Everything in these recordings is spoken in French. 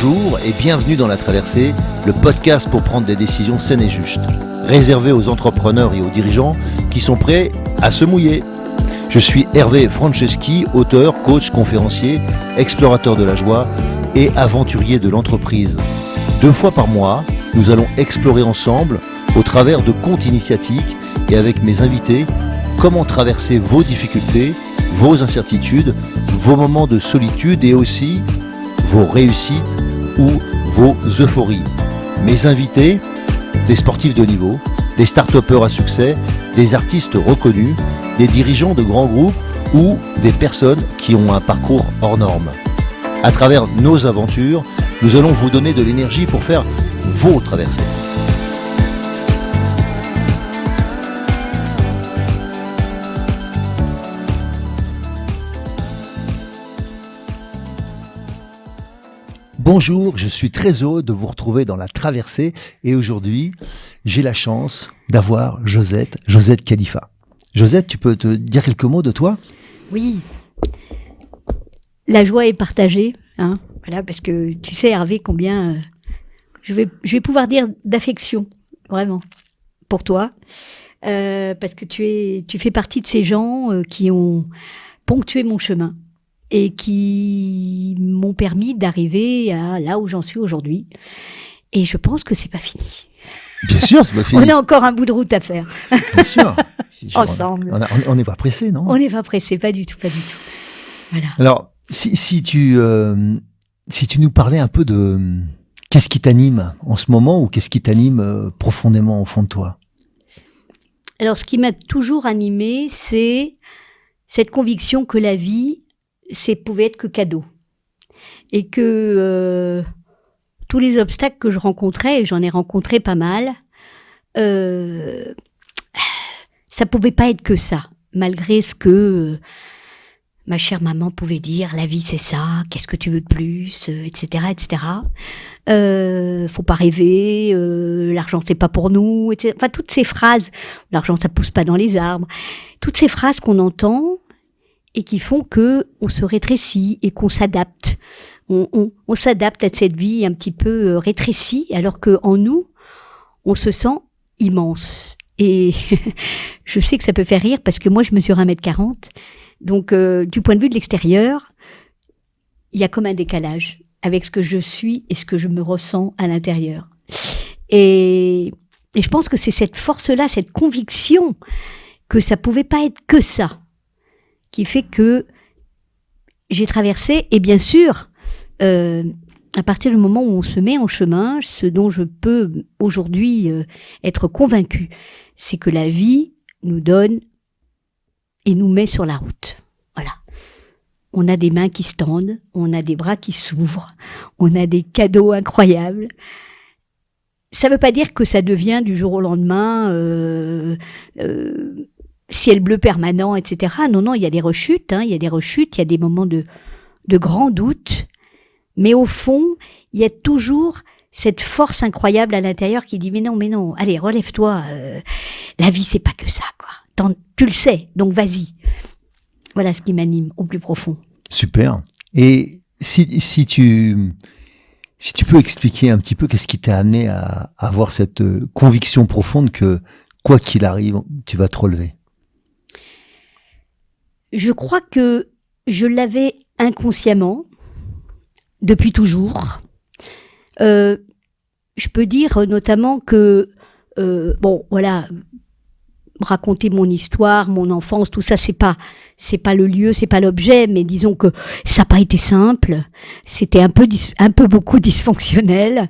Bonjour et bienvenue dans La Traversée, le podcast pour prendre des décisions saines et justes, réservé aux entrepreneurs et aux dirigeants qui sont prêts à se mouiller. Je suis Hervé Franceschi, auteur, coach, conférencier, explorateur de la joie et aventurier de l'entreprise. 2 fois par mois, nous allons explorer ensemble, au travers de contes initiatiques et avec mes invités, comment traverser vos difficultés, vos incertitudes, vos moments de solitude et aussi vos réussites ou vos euphories. Mes invités, des sportifs de niveau, des start-upers à succès, des artistes reconnus, des dirigeants de grands groupes ou des personnes qui ont un parcours hors norme. À travers nos aventures, nous allons vous donner de l'énergie pour faire vos traversées. Bonjour, je suis très heureux de vous retrouver dans La Traversée et aujourd'hui, j'ai la chance d'avoir Josette Khalifa. Josette, tu peux te dire quelques mots de toi ? Oui, la joie est partagée, hein, voilà, parce que tu sais Hervé combien je vais pouvoir dire d'affection, vraiment, pour toi, parce que tu fais partie de ces gens qui ont ponctué mon chemin et qui m'ont permis d'arriver à là où j'en suis aujourd'hui. Et je pense que c'est pas fini. Bien sûr, c'est pas fini. On a encore un bout de route à faire. Bien sûr. Ensemble. On n'est pas pressé, non ? On n'est pas pressé, pas du tout. Voilà. Alors, si tu nous parlais un peu de qu'est-ce qui t'anime en ce moment ou qu'est-ce qui t'anime profondément au fond de toi ? Alors, ce qui m'a toujours animée, c'est cette conviction que la vie, pouvait être que cadeau. Et que tous les obstacles que je rencontrais, et j'en ai rencontré pas mal, ça pouvait pas être que ça. Malgré ce que ma chère maman pouvait dire, la vie c'est ça, qu'est-ce que tu veux de plus, etc., etc. Faut pas rêver, l'argent c'est pas pour nous, etc. Enfin, toutes ces phrases, l'argent ça pousse pas dans les arbres, toutes ces phrases qu'on entend, et qui font que on se rétrécit et qu'on s'adapte. On s'adapte à cette vie un petit peu rétrécie, alors que en nous, on se sent immense. Et je sais que ça peut faire rire parce que moi, je mesure 1m40. Donc, du point de vue de l'extérieur, il y a comme un décalage avec ce que je suis et ce que je me ressens à l'intérieur. Et je pense que c'est cette force-là, cette conviction que ça pouvait pas être que ça, qui fait que j'ai traversé, et bien sûr, à partir du moment où on se met en chemin, ce dont je peux aujourd'hui être convaincue, c'est que la vie nous donne et nous met sur la route. Voilà. On a des mains qui se tendent, on a des bras qui s'ouvrent, on a des cadeaux incroyables. Ça ne veut pas dire que ça devient du jour au lendemain ciel bleu permanent, etc. Non, il y a des rechutes, il y a des moments de grand doute, mais au fond, il y a toujours cette force incroyable à l'intérieur qui dit mais non, allez, relève-toi, la vie c'est pas que ça, quoi. Tu le sais, donc vas-y. Voilà ce qui m'anime au plus profond. Super. Et si tu peux expliquer un petit peu qu'est-ce qui t'a amené à avoir cette conviction profonde que quoi qu'il arrive, tu vas te relever. Je crois que je l'avais inconsciemment, depuis toujours. Je peux dire notamment que, raconter mon histoire, mon enfance, tout ça, c'est pas le lieu, c'est pas l'objet, mais disons que ça n'a pas été simple. C'était un peu beaucoup dysfonctionnel.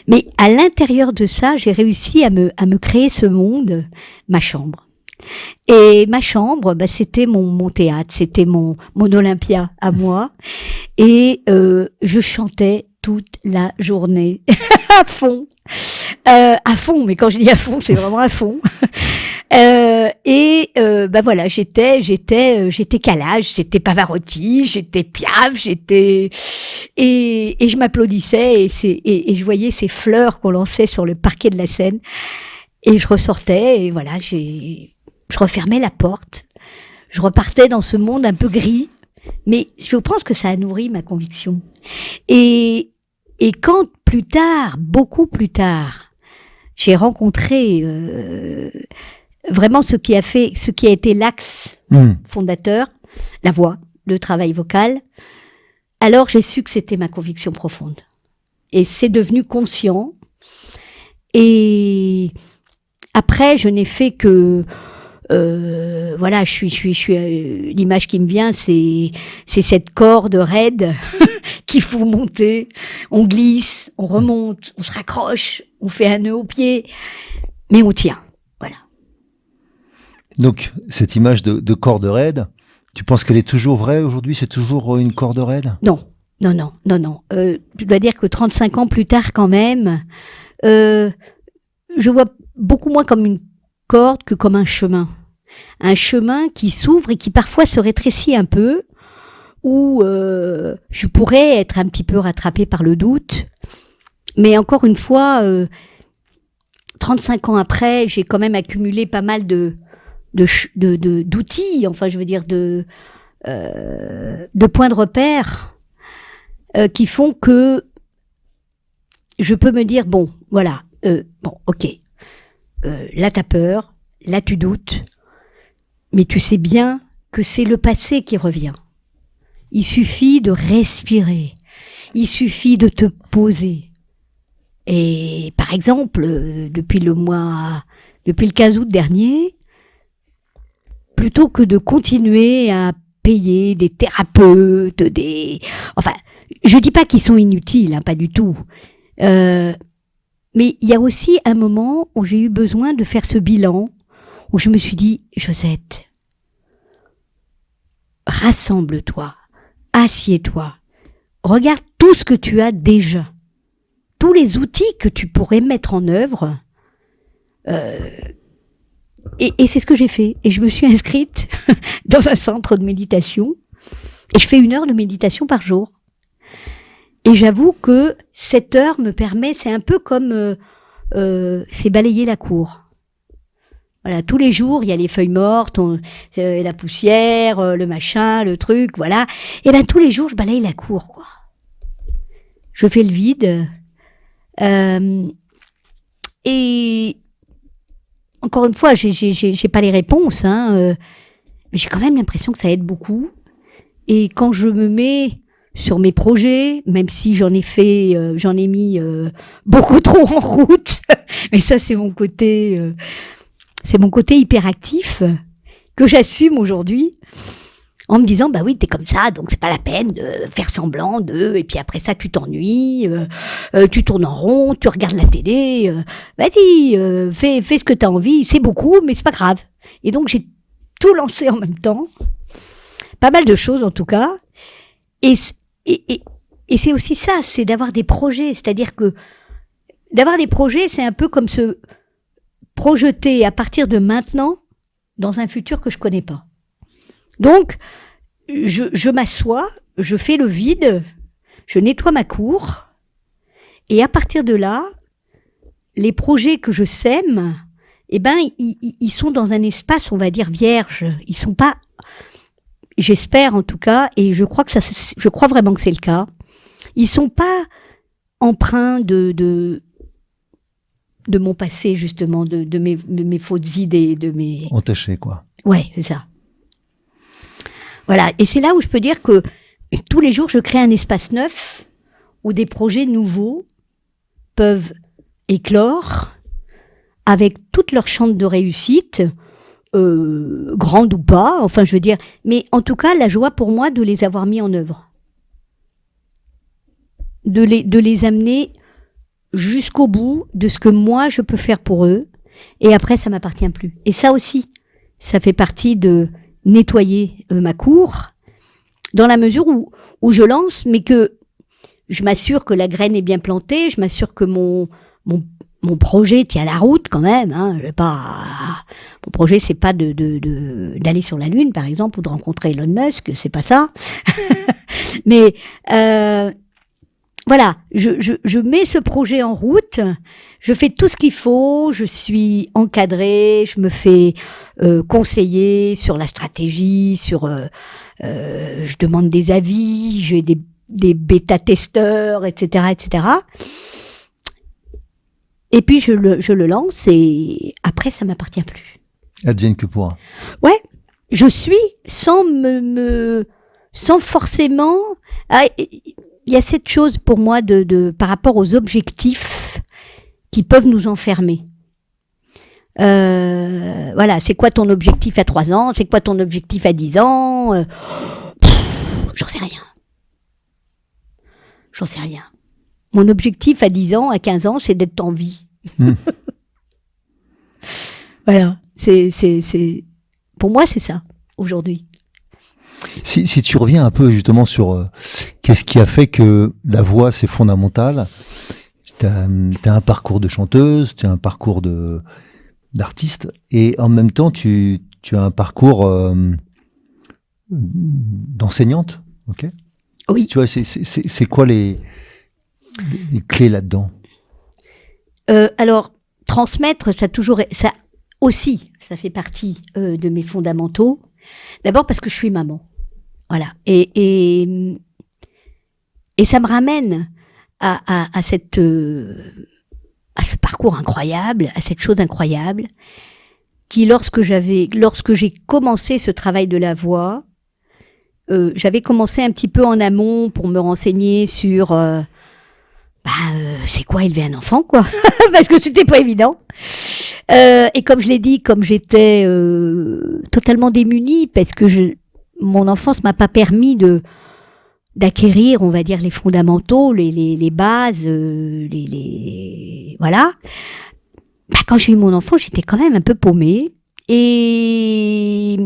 Mais à l'intérieur de ça, j'ai réussi à me créer ce monde, ma chambre. Et ma chambre, c'était mon théâtre, c'était mon Olympia à moi. Et je chantais toute la journée, à fond, mais quand je dis à fond, c'est vraiment à fond. J'étais Calage, j'étais Pavarotti, j'étais Piaf, et je m'applaudissais et je voyais ces fleurs qu'on lançait sur le parquet de la scène et je ressortais et voilà, je refermais la porte, je repartais dans ce monde un peu gris, mais je pense que ça a nourri ma conviction. Et Et quand plus tard, beaucoup plus tard, j'ai rencontré vraiment ce qui a été l'axe fondateur, la voix, le travail vocal, alors j'ai su que c'était ma conviction profonde. Et c'est devenu conscient. Et après, je n'ai fait que voilà, je suis l'image qui me vient, c'est cette corde raide qu'il faut monter. On glisse, on remonte, on se raccroche, on fait un nœud au pied, mais on tient. Voilà. Donc, cette image de corde raide, tu penses qu'elle est toujours vraie aujourd'hui? C'est toujours une corde raide? Non. Je dois dire que 35 ans plus tard, quand même, je vois beaucoup moins comme une corde que comme un chemin. Un chemin qui s'ouvre et qui parfois se rétrécit un peu, où je pourrais être un petit peu rattrapée par le doute. Mais encore une fois, 35 ans après, j'ai quand même accumulé pas mal d'outils, enfin je veux dire de points de repère qui font que je peux me dire bon voilà ok là t'as peur, là tu doutes, mais tu sais bien que c'est le passé qui revient. Il suffit de respirer, il suffit de te poser. Et par exemple, depuis le 15 août dernier, plutôt que de continuer à payer des thérapeutes, enfin, je dis pas qu'ils sont inutiles, hein, pas du tout. Mais il y a aussi un moment où j'ai eu besoin de faire ce bilan, où je me suis dit, Josette, rassemble-toi, assieds-toi, regarde tout ce que tu as déjà, tous les outils que tu pourrais mettre en œuvre. Et c'est ce que j'ai fait. Et je me suis inscrite dans un centre de méditation. Et je fais 1 heure de méditation par jour. Et j'avoue que cette heure me permet, c'est un peu comme c'est balayer la cour. Voilà, tous les jours, il y a les feuilles mortes, la poussière, le machin, le truc, voilà. Et ben tous les jours, je balaye la cour, quoi. Je fais le vide. Et encore une fois, j'ai pas les réponses, hein, mais j'ai quand même l'impression que ça aide beaucoup. Et quand je me mets sur mes projets, même si j'en ai mis beaucoup trop en route, mais ça c'est mon côté hyperactif que j'assume aujourd'hui, en me disant bah oui t'es comme ça, donc c'est pas la peine de faire semblant et puis après ça tu t'ennuies, tu tournes en rond, tu regardes la télé, vas-y fais ce que t'as envie, c'est beaucoup mais c'est pas grave. Et donc j'ai tout lancé en même temps, pas mal de choses en tout cas, et c'est aussi ça, c'est d'avoir des projets, c'est-à-dire que d'avoir des projets c'est un peu comme se projeter à partir de maintenant dans un futur que je connais pas. Donc, je m'assois, je fais le vide, je nettoie ma cour, et à partir de là, les projets que je sème, eh ben, ils sont dans un espace, on va dire, vierge. Ils sont pas, j'espère en tout cas, et je crois vraiment que c'est le cas, ils sont pas empreints de mon passé, justement, de mes fausses idées, de mes... Entachés, quoi. Ouais, c'est ça. Voilà, et c'est là où je peux dire que tous les jours, je crée un espace neuf où des projets nouveaux peuvent éclore avec toute leur chance de réussite, grande ou pas, enfin je veux dire, mais en tout cas, la joie pour moi de les avoir mis en œuvre. De les amener jusqu'au bout de ce que moi je peux faire pour eux, et après ça m'appartient plus. Et ça aussi, ça fait partie de nettoyer ma cour, dans la mesure où je lance, mais que je m'assure que la graine est bien plantée, je m'assure que mon projet tient la route quand même. Hein. Mon projet, c'est pas d'aller sur la Lune, par exemple, ou de rencontrer Elon Musk, c'est pas ça. Mais voilà, je mets ce projet en route, je fais tout ce qu'il faut, je suis encadrée, je me fais conseiller sur la stratégie, je demande des avis, j'ai bêta-testeurs, etc., etc. Et puis je le lance et après ça m'appartient plus. Advienne que pourra. Ouais, je suis sans sans forcément. Il y a cette chose pour moi par rapport aux objectifs qui peuvent nous enfermer. Voilà, c'est quoi ton objectif à 3 ans? C'est quoi ton objectif à 10 ans? J'en sais rien. J'en sais rien. Mon objectif à 10 ans, à 15 ans, c'est d'être en vie. Voilà, pour moi, c'est ça, aujourd'hui. Si tu reviens un peu justement sur qu'est-ce qui a fait que la voix, c'est fondamental. T'as un parcours de chanteuse, tu as un parcours d'artiste, et en même temps, tu as un parcours d'enseignante, ok? Oui. Tu vois, c'est quoi les clés là-dedans? Alors, transmettre, ça fait partie de mes fondamentaux. D'abord parce que je suis maman. Voilà. Et ça me ramène à ce parcours incroyable, à cette chose incroyable, qui lorsque j'ai commencé ce travail de la voix, j'avais commencé un petit peu en amont pour me renseigner sur c'est quoi élever un enfant, quoi, parce que c'était pas évident. Et comme je l'ai dit, comme j'étais totalement démunie, parce que mon enfance m'a pas permis d'acquérir, on va dire, les fondamentaux, les bases, voilà. Quand j'ai eu mon enfant, j'étais quand même un peu paumée. Et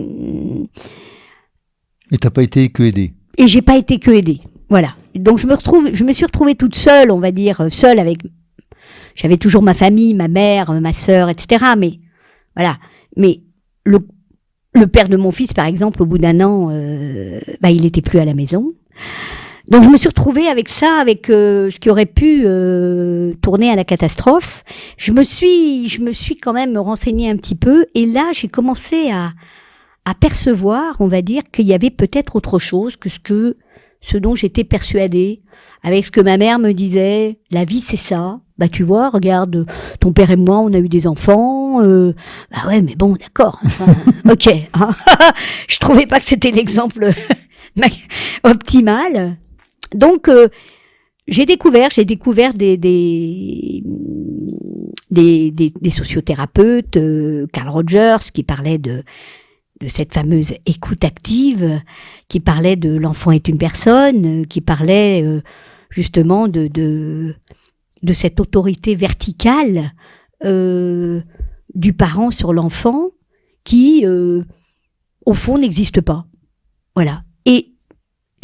t'as pas été que aidée. Et j'ai pas été que aidée. Voilà. Donc je me suis retrouvée toute seule, on va dire, seule avec. J'avais toujours ma famille, ma mère, ma sœur, etc. Mais voilà. Mais le père de mon fils, par exemple, au bout d'1 an, il était plus à la maison. Donc je me suis retrouvée avec ça, avec ce qui aurait pu tourner à la catastrophe. Je me suis quand même renseignée un petit peu, et là j'ai commencé à percevoir, on va dire, qu'il y avait peut-être autre chose que ce dont j'étais persuadée, avec ce que ma mère me disait. La vie, c'est ça. Tu vois, regarde, ton père et moi, on a eu des enfants. Ouais, mais bon, d'accord. Ok. Je trouvais pas que c'était l'exemple optimal. Donc, j'ai découvert des sociothérapeutes, Carl Rogers, qui parlait de cette fameuse écoute active, qui parlait de l'enfant est une personne, qui parlait justement de cette autorité verticale du parent sur l'enfant qui, au fond, n'existe pas. Voilà. Et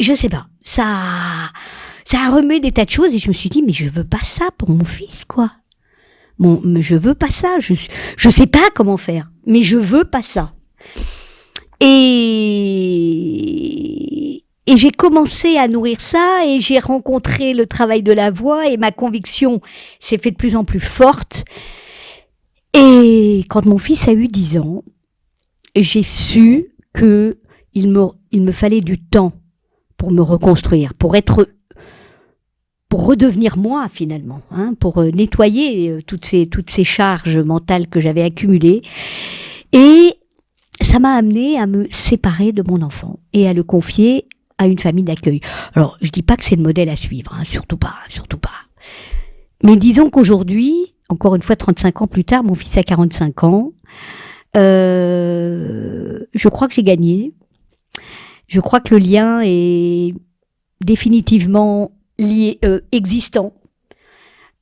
je sais pas, ça a remué des tas de choses, et je me suis dit, mais je veux pas ça pour mon fils, quoi. Bon, je veux pas ça. Je sais pas comment faire, mais je veux pas ça. Et j'ai commencé à nourrir ça, et j'ai rencontré le travail de la voix, et ma conviction s'est fait de plus en plus forte. Et quand mon fils a eu 10 ans, j'ai su que il me fallait du temps pour me reconstruire, pour redevenir moi, finalement, pour nettoyer toutes ces charges mentales que j'avais accumulées. Et ça m'a amené à me séparer de mon enfant et à le confier à une famille d'accueil. Alors, je dis pas que c'est le modèle à suivre, surtout pas. Mais disons qu'aujourd'hui, encore une fois, 35 ans plus tard, mon fils a 45 ans, je crois que j'ai gagné. Je crois que le lien est définitivement lié, existant.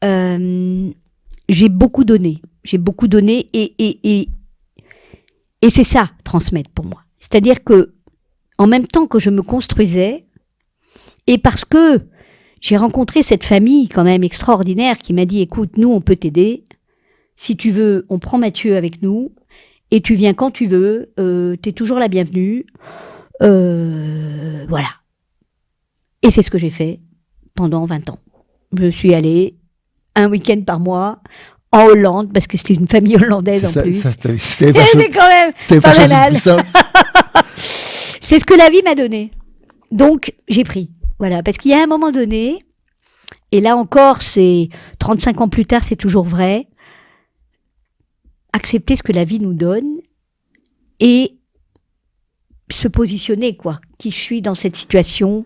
J'ai beaucoup donné, et c'est ça, transmettre pour moi. C'est-à-dire que, en même temps que je me construisais, et parce que j'ai rencontré cette famille quand même extraordinaire qui m'a dit, écoute, nous on peut t'aider, si tu veux, on prend Mathieu avec nous, et tu viens quand tu veux, t'es toujours la bienvenue, voilà. Et c'est ce que j'ai fait pendant 20 ans. Je suis allée un week-end par mois en Hollande, parce que c'était une famille hollandaise en plus. C'était quand même pas banal. C'est ce que la vie m'a donné. Donc, j'ai pris. Voilà, parce qu'il y a un moment donné, et là encore, c'est 35 ans plus tard, c'est toujours vrai, accepter ce que la vie nous donne et se positionner, quoi. Qui je suis dans cette situation,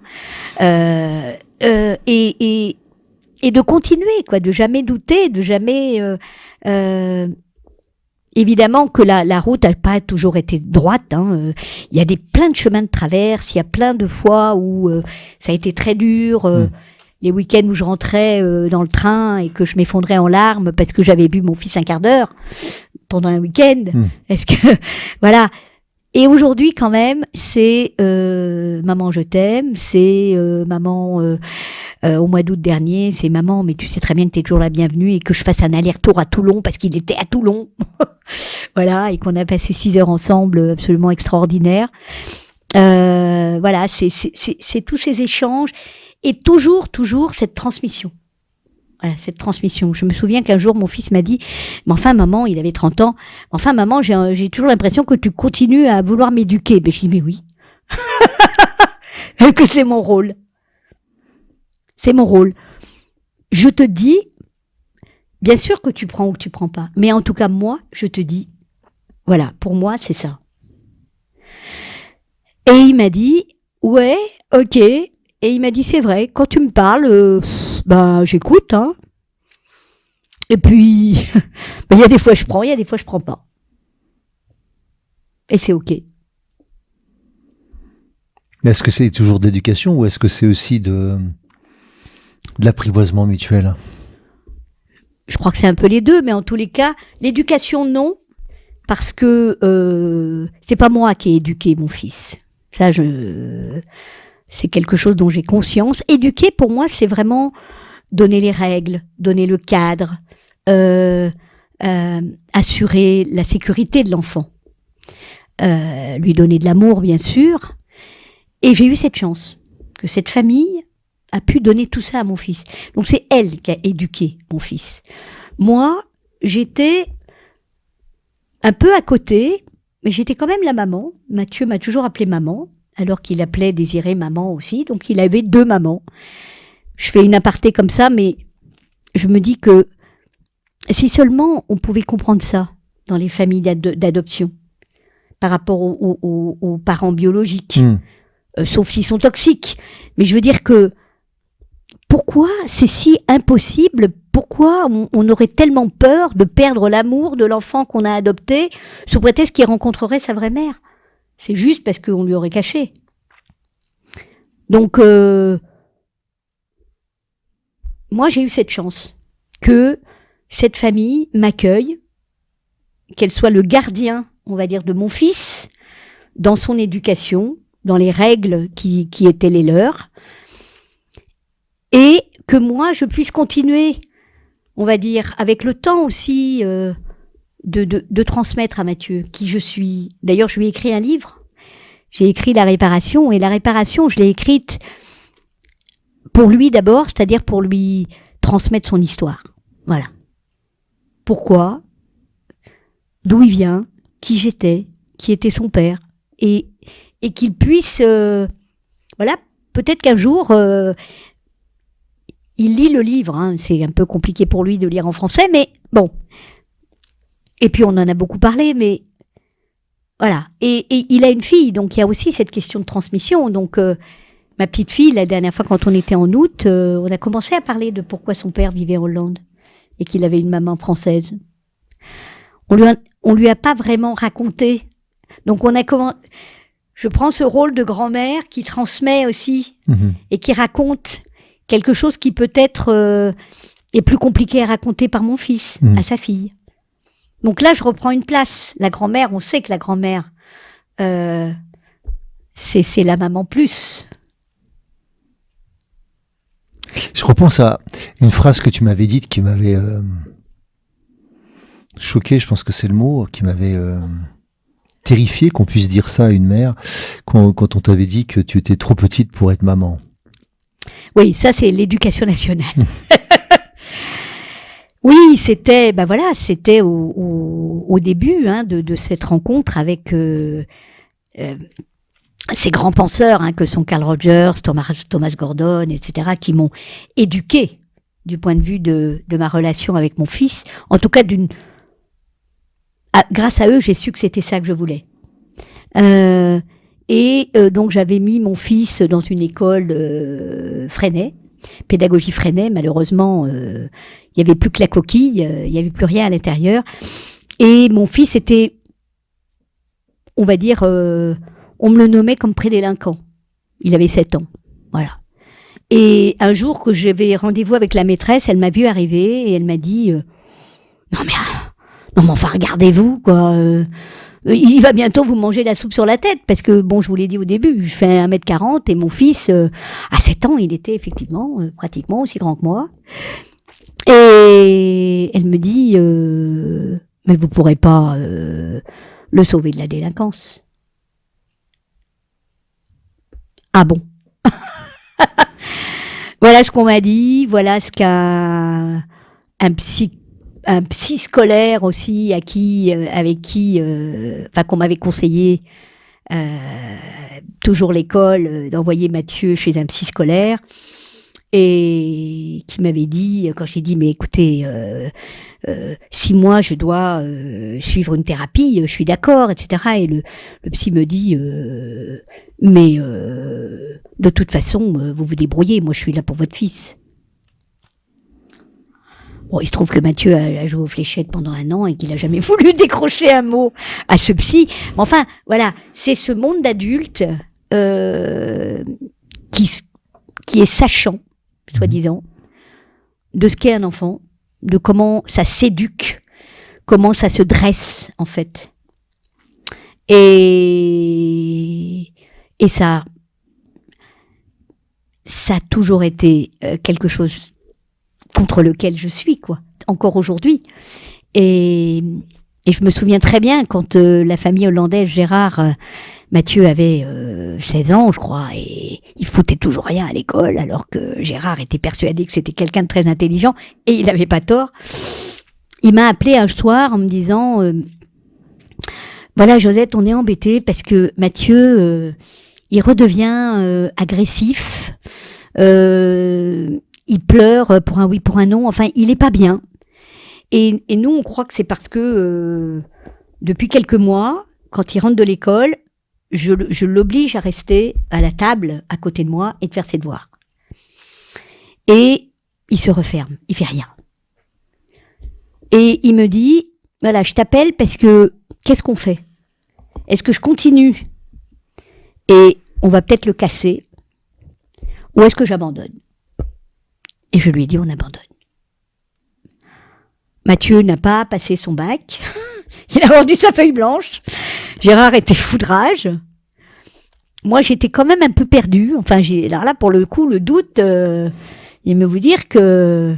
et de continuer, quoi, de jamais douter, de jamais... évidemment que la route n'a pas toujours été droite. Il y a plein de chemins de traverse, il y a plein de fois où ça a été très dur. Les week-ends où je rentrais dans le train et que je m'effondrais en larmes parce que j'avais vu mon fils un quart d'heure pendant un week-end. Est-ce que voilà. Et aujourd'hui, quand même, c'est maman, je t'aime. C'est maman. Au mois d'août dernier, c'est maman, mais tu sais très bien que t'es toujours la bienvenue et que je fasse un aller-retour à Toulon parce qu'il était à Toulon. Voilà, et qu'on a passé 6 heures ensemble, absolument extraordinaire. Voilà, c'est tous ces échanges et toujours cette transmission. Voilà, cette transmission. Je me souviens qu'un jour, mon fils m'a dit, mais enfin, maman, il avait 30 ans, enfin, maman, j'ai toujours l'impression que tu continues à vouloir m'éduquer. Ben, je dis, mais oui. Et que c'est mon rôle. C'est mon rôle. Je te dis, bien sûr que tu prends ou que tu prends pas. Mais en tout cas, moi, je te dis, voilà, pour moi, c'est ça. Et il m'a dit, ouais, ok. Et il m'a dit, c'est vrai, quand tu me parles, j'écoute, hein. Et puis, il y a des fois je prends, il y a des fois je prends pas. Et c'est ok. Mais est-ce que c'est toujours d'éducation ou est-ce que c'est aussi de l'apprivoisement mutuel? Je crois que c'est un peu les deux, mais en tous les cas, l'éducation, non, parce que c'est pas moi qui ai éduqué mon fils. Ça, c'est quelque chose dont j'ai conscience. Éduquer, pour moi, c'est vraiment donner les règles, donner le cadre, assurer la sécurité de l'enfant, lui donner de l'amour, bien sûr. Et j'ai eu cette chance que cette famille a pu donner tout ça à mon fils. Donc c'est elle qui a éduqué mon fils. Moi, j'étais un peu à côté, mais j'étais quand même la maman. Mathieu m'a toujours appelée maman, alors qu'il appelait Désirée maman aussi. Donc il avait 2 mamans. Je fais une aparté comme ça, mais je me dis que si seulement on pouvait comprendre ça dans les familles d'adoption, par rapport aux parents biologiques, sauf s'ils sont toxiques. Mais je veux dire que pourquoi c'est si impossible? Pourquoi on aurait tellement peur de perdre l'amour de l'enfant qu'on a adopté sous prétexte qu'il rencontrerait sa vraie mère? C'est juste parce qu'on lui aurait caché. Donc, moi j'ai eu cette chance que cette famille m'accueille, qu'elle soit le gardien, on va dire, de mon fils, dans son éducation, dans les règles qui étaient les leurs, et que moi je puisse continuer, on va dire, avec le temps aussi, de transmettre à Mathieu qui je suis. D'ailleurs, je lui ai écrit un livre. J'ai écrit La Réparation, et La Réparation, je l'ai écrite pour lui d'abord, c'est-à-dire pour lui transmettre son histoire. Voilà. Pourquoi? D'où il vient? Qui j'étais? Qui était son père? Et qu'il puisse, voilà, peut-être qu'un jour, il lit le livre, hein. C'est un peu compliqué pour lui de lire en français, mais bon. Et puis on en a beaucoup parlé, mais voilà. Et il a une fille, donc il y a aussi cette question de transmission. Donc ma petite fille, la dernière fois quand on était en août, on a commencé à parler de pourquoi son père vivait en Hollande et qu'il avait une maman française. On lui a pas vraiment raconté. Donc je prends ce rôle de grand-mère qui transmet aussi et qui raconte quelque chose qui peut-être est plus compliqué à raconter par mon fils à sa fille. Donc là, je reprends une place. La grand-mère, on sait que la grand-mère, c'est la maman plus. Je repense à une phrase que tu m'avais dite qui m'avait choqué, je pense que c'est le mot, qui m'avait terrifié qu'on puisse dire ça à une mère quand on t'avait dit que tu étais trop petite pour être maman. Oui, ça c'est l'éducation nationale. Oui, c'était, c'était au début de cette rencontre avec ces grands penseurs que sont Carl Rogers, Thomas Gordon, etc., qui m'ont éduqué du point de vue de ma relation avec mon fils. En tout cas, grâce à eux, j'ai su que c'était ça que je voulais. Donc, j'avais mis mon fils dans une école Freinet, pédagogie Freinet. Malheureusement, il n'y avait plus que la coquille, il n'y avait plus rien à l'intérieur. Et mon fils était, on va dire, on me le nommait comme prédélinquant. Il avait 7 ans, voilà. Et un jour que j'avais rendez-vous avec la maîtresse, elle m'a vu arriver et elle m'a dit non mais enfin regardez-vous quoi. Il va bientôt vous manger la soupe sur la tête parce que bon, je vous l'ai dit au début, je fais 1m40 et mon fils à 7 ans, il était effectivement pratiquement aussi grand que moi. Et elle me dit mais vous pourrez pas le sauver de la délinquance. Ah bon. Voilà ce qu'on m'a dit, voilà ce qu'un psy scolaire aussi qu'on m'avait conseillé toujours l'école d'envoyer Mathieu chez un psy scolaire et qui m'avait dit quand j'ai dit mais écoutez si moi je dois suivre une thérapie je suis d'accord etc et le psy me dit mais de toute façon vous vous débrouillez, moi je suis là pour votre fils. Bon, il se trouve que Mathieu a joué aux fléchettes pendant 1 an et qu'il a jamais voulu décrocher un mot à ce psy. Mais enfin, voilà, c'est ce monde d'adultes qui est sachant, soi-disant, de ce qu'est un enfant, de comment ça s'éduque, comment ça se dresse, en fait. Et ça a toujours été quelque chose contre lequel je suis, quoi, encore aujourd'hui. Et je me souviens très bien quand la famille hollandaise, Gérard, Mathieu avait 16 ans, je crois, et il foutait toujours rien à l'école, alors que Gérard était persuadé que c'était quelqu'un de très intelligent, et il n'avait pas tort. Il m'a appelé un soir en me disant voilà Josette, on est embêtés parce que Mathieu, il redevient agressif, il pleure pour un oui, pour un non, enfin il est pas bien. Et nous on croit que c'est parce que depuis quelques mois, quand il rentre de l'école, je l'oblige à rester à la table à côté de moi et de faire ses devoirs. Et il se referme, il fait rien. Et il me dit, voilà, je t'appelle parce que, qu'est-ce qu'on fait ? Est-ce que je continue et on va peut-être le casser, ou est-ce que j'abandonne ? Et je lui ai dit, on abandonne. Mathieu n'a pas passé son bac, il a rendu sa feuille blanche, Gérard était fou de rage. Moi, j'étais quand même un peu perdue, enfin, alors là, pour le coup, le doute, il me vous dire que...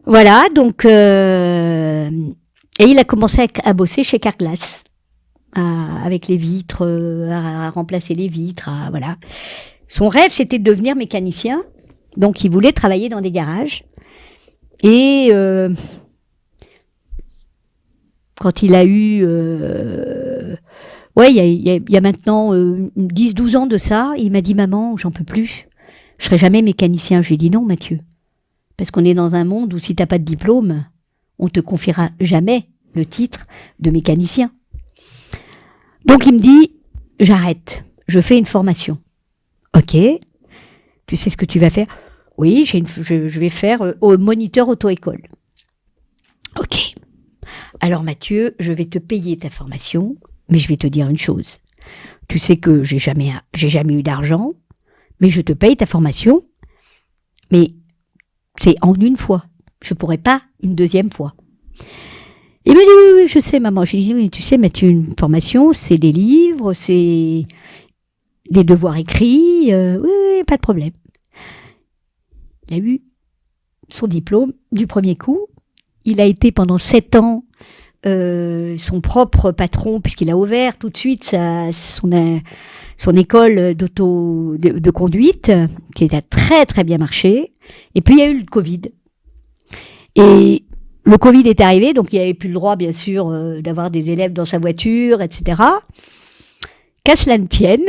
Voilà, donc... et il a commencé à bosser chez Carglass, avec les vitres, à remplacer les vitres, voilà. Son rêve, c'était de devenir mécanicien, donc il voulait travailler dans des garages. Et quand il a eu... ouais, il y a maintenant 10-12 ans de ça, il m'a dit « Maman, j'en peux plus, je serai jamais mécanicien ». Je lui ai dit « Non, Mathieu, parce qu'on est dans un monde où si t'as pas de diplôme, on te confiera jamais le titre de mécanicien ». Donc il me dit « J'arrête, je fais une formation ». Ok, tu sais ce que tu vas faire ? Oui, je vais faire au moniteur auto-école. Ok. Alors Mathieu, je vais te payer ta formation, mais je vais te dire une chose. Tu sais que j'ai jamais eu d'argent, mais je te paye ta formation, mais c'est en une fois. Je pourrais pas une deuxième fois. Il m'a dit oui, je sais maman. J'ai dit oui, tu sais Mathieu, une formation, c'est des livres, c'est des devoirs écrits, oui, pas de problème. Il a eu son diplôme du premier coup. Il a été pendant 7 ans son propre patron, puisqu'il a ouvert tout de suite son école de conduite, qui a très très bien marché. Et puis il y a eu le Covid. Et le Covid est arrivé, donc il n'avait plus le droit, bien sûr, d'avoir des élèves dans sa voiture, etc. qu'à cela ne tienne,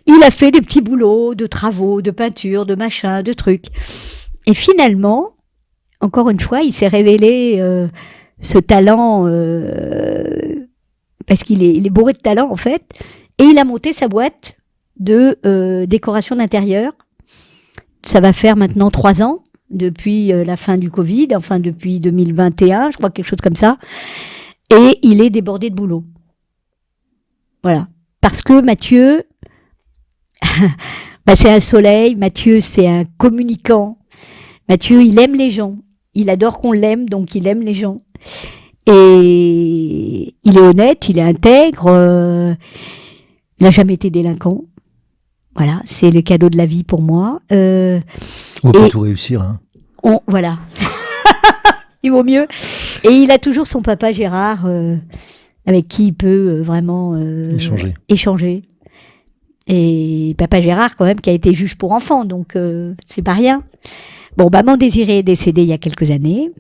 il a fait des petits boulots de travaux, de peinture, de machin, de trucs. Et finalement, encore une fois, il s'est révélé ce talent, parce qu'il est bourré de talent en fait, et il a monté sa boîte de décoration d'intérieur. Ça va faire maintenant 3 ans, depuis la fin du Covid, enfin depuis 2021, je crois, quelque chose comme ça. Et il est débordé de boulot. Voilà. Parce que Mathieu, c'est un soleil, Mathieu c'est un communicant. Mathieu, il aime les gens. Il adore qu'on l'aime, donc il aime les gens. Et il est honnête, il est intègre, il n'a jamais été délinquant. Voilà, c'est le cadeau de la vie pour moi. On peut tout réussir. Hein. Voilà. Il vaut mieux. Et il a toujours son papa Gérard, avec qui il peut vraiment échanger. Et papa Gérard, quand même, qui a été juge pour enfants, donc c'est pas rien. Bon, maman Désirée est décédée il y a quelques années.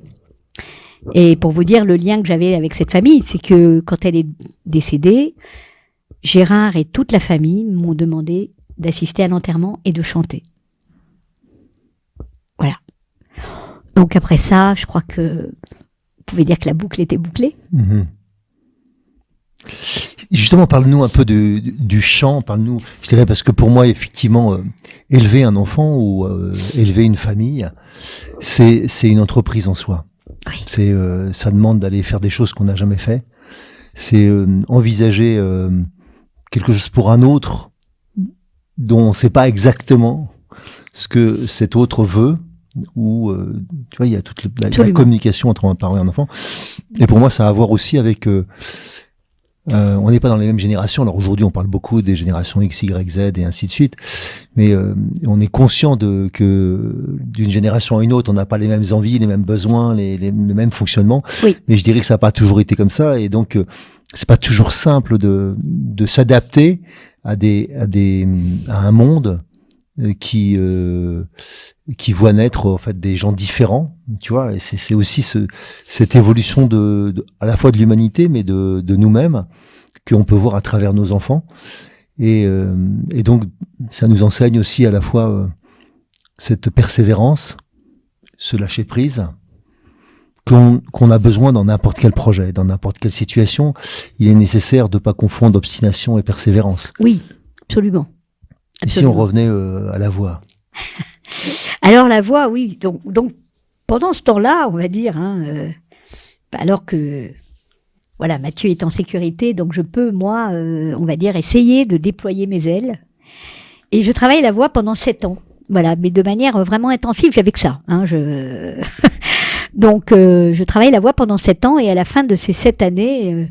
Et pour vous dire le lien que j'avais avec cette famille, c'est que quand elle est décédée, Gérard et toute la famille m'ont demandé d'assister à l'enterrement et de chanter. Voilà. Donc après ça, je crois que vous pouvez dire que la boucle était bouclée. Mmh. Justement, parle-nous un peu du chant, parle-nous, je dirais, parce que pour moi, effectivement, élever un enfant ou élever une famille, c'est une entreprise en soi. Oui. Ça demande d'aller faire des choses qu'on n'a jamais fait. C'est envisager quelque chose pour un autre dont on ne sait pas exactement ce que cet autre veut, ou tu vois, il y a toute la communication entre un parent et un enfant. Et pour moi, ça a à voir aussi avec on n'est pas dans les mêmes générations. Alors aujourd'hui, on parle beaucoup des générations X, Y, Z et ainsi de suite. Mais on est conscient que d'une génération à une autre, on n'a pas les mêmes envies, les mêmes besoins, les mêmes fonctionnements. Oui. Mais je dirais que ça n'a pas toujours été comme ça. Et donc, c'est pas toujours simple de s'adapter à un monde qui voit naître en fait des gens différents, tu vois, et c'est aussi cette évolution à la fois de l'humanité mais de nous-mêmes qu'on peut voir à travers nos enfants, et donc ça nous enseigne aussi à la fois cette persévérance, ce lâcher prise qu'on a besoin dans n'importe quel projet, dans n'importe quelle situation. Il est nécessaire de pas confondre obstination et persévérance. Oui, absolument. Et si on revenait à la voix. Alors la voix, oui. Donc pendant ce temps-là, on va dire, alors que voilà, Mathieu est en sécurité, donc je peux, moi, on va dire, essayer de déployer mes ailes. Et je travaille la voix pendant 7 ans. Voilà, mais de manière vraiment intensive, j'avais que ça. Donc je travaille la voix pendant 7 ans, et à la fin de ces 7 années,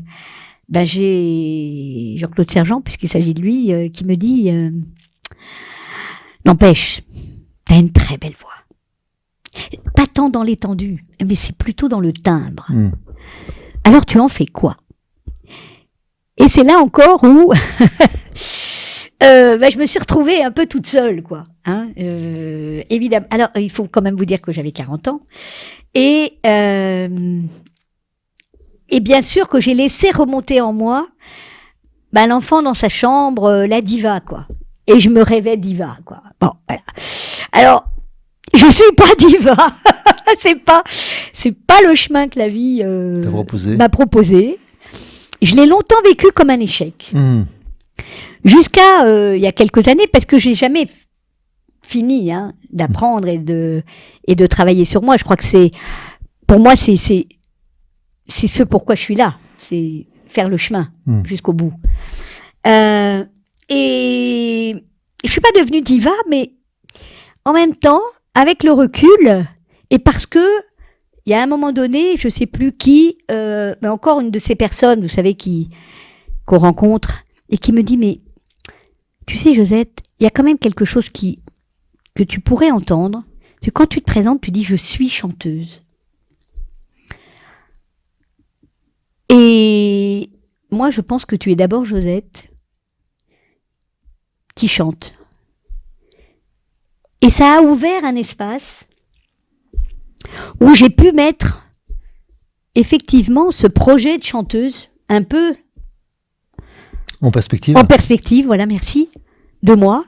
j'ai Jean-Claude Sergent, puisqu'il s'agit de lui, qui me dit n'empêche, t'as une très belle voix. Pas tant dans l'étendue, mais c'est plutôt dans le timbre. Mmh. Alors tu en fais quoi? Et c'est là encore où je me suis retrouvée un peu toute seule, quoi. Évidemment. Alors, il faut quand même vous dire que j'avais 40 ans. Et bien sûr que j'ai laissé remonter en moi l'enfant dans sa chambre, la diva, quoi. Et je me rêvais diva, quoi. Bon, voilà. Alors, je suis pas diva. c'est pas le chemin que la vie m'a proposé. Je l'ai longtemps vécu comme un échec. Mmh. Jusqu'à il y a quelques années, parce que j'ai jamais fini d'apprendre et de travailler sur moi. Je crois que pour moi, c'est ce pourquoi je suis là. C'est faire le chemin jusqu'au bout. Et je suis pas devenue diva, mais en même temps, avec le recul, et parce que il y a un moment donné, je sais plus qui, mais encore une de ces personnes, vous savez, qu'on rencontre, et qui me dit, mais tu sais, Josette, il y a quand même quelque chose que tu pourrais entendre. C'est quand tu te présentes, tu dis, je suis chanteuse. Et moi, je pense que tu es d'abord Josette qui chante. Et ça a ouvert un espace où j'ai pu mettre effectivement ce projet de chanteuse un peu En perspective. En perspective, voilà, merci, de moi,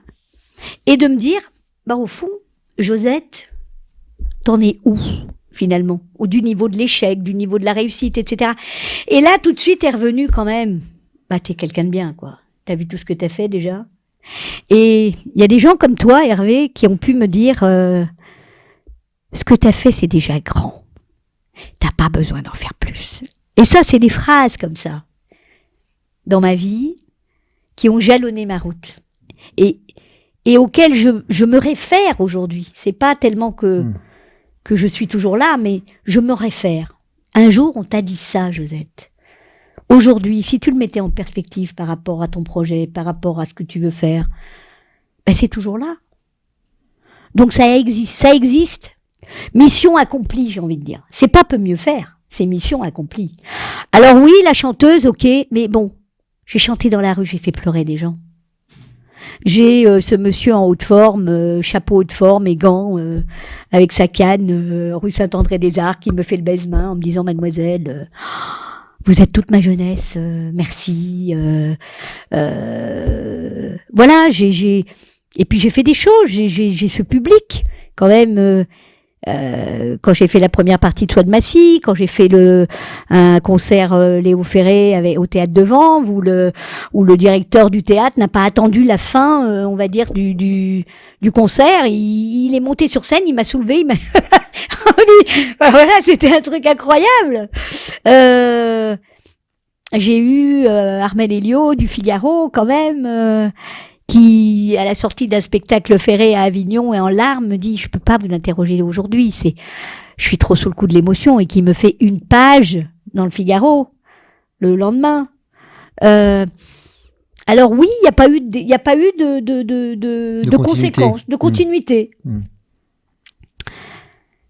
et de me dire, au fond, Josette, t'en es où, finalement, ou du niveau de l'échec, du niveau de la réussite, etc. Et là, tout de suite, est revenu quand même, t'es quelqu'un de bien, quoi. T'as vu tout ce que t'as fait, déjà. Et il y a des gens comme toi, Hervé, qui ont pu me dire, ce que t'as fait, c'est déjà grand. T'as pas besoin d'en faire plus. Et ça, c'est des phrases comme ça, dans ma vie, qui ont jalonné ma route. Et auxquelles je me réfère aujourd'hui. C'est pas tellement que je suis toujours là, mais je me réfère. Un jour, on t'a dit ça, Josette. Aujourd'hui, si tu le mettais en perspective par rapport à ton projet, par rapport à ce que tu veux faire, c'est toujours là. Donc ça existe. Mission accomplie, j'ai envie de dire. C'est pas peu mieux faire, c'est mission accomplie. Alors oui, la chanteuse, ok, mais bon, j'ai chanté dans la rue, j'ai fait pleurer des gens. J'ai ce monsieur en haute forme, chapeau haute forme et gants, avec sa canne, rue Saint-André-des-Arcs, qui me fait le baise-main en me disant, mademoiselle, vous êtes toute ma jeunesse, merci. Voilà, et puis j'ai fait des choses, j'ai ce public, quand même, quand j'ai fait la première partie de Soie de Massy, quand j'ai fait un concert Léo Ferré au théâtre de Vanves, où le directeur du théâtre n'a pas attendu la fin, on va dire, du concert, il est monté sur scène, il m'a soulevé, voilà, c'était un truc incroyable. J'ai eu Armel Elliot du Figaro, quand même, qui, à la sortie d'un spectacle Ferré à Avignon et en larmes, me dit « Je peux pas vous interroger aujourd'hui, je suis trop sous le coup de l'émotion » et qui me fait une page dans le Figaro le lendemain. Alors oui, il n'y a pas eu de conséquences, de continuité.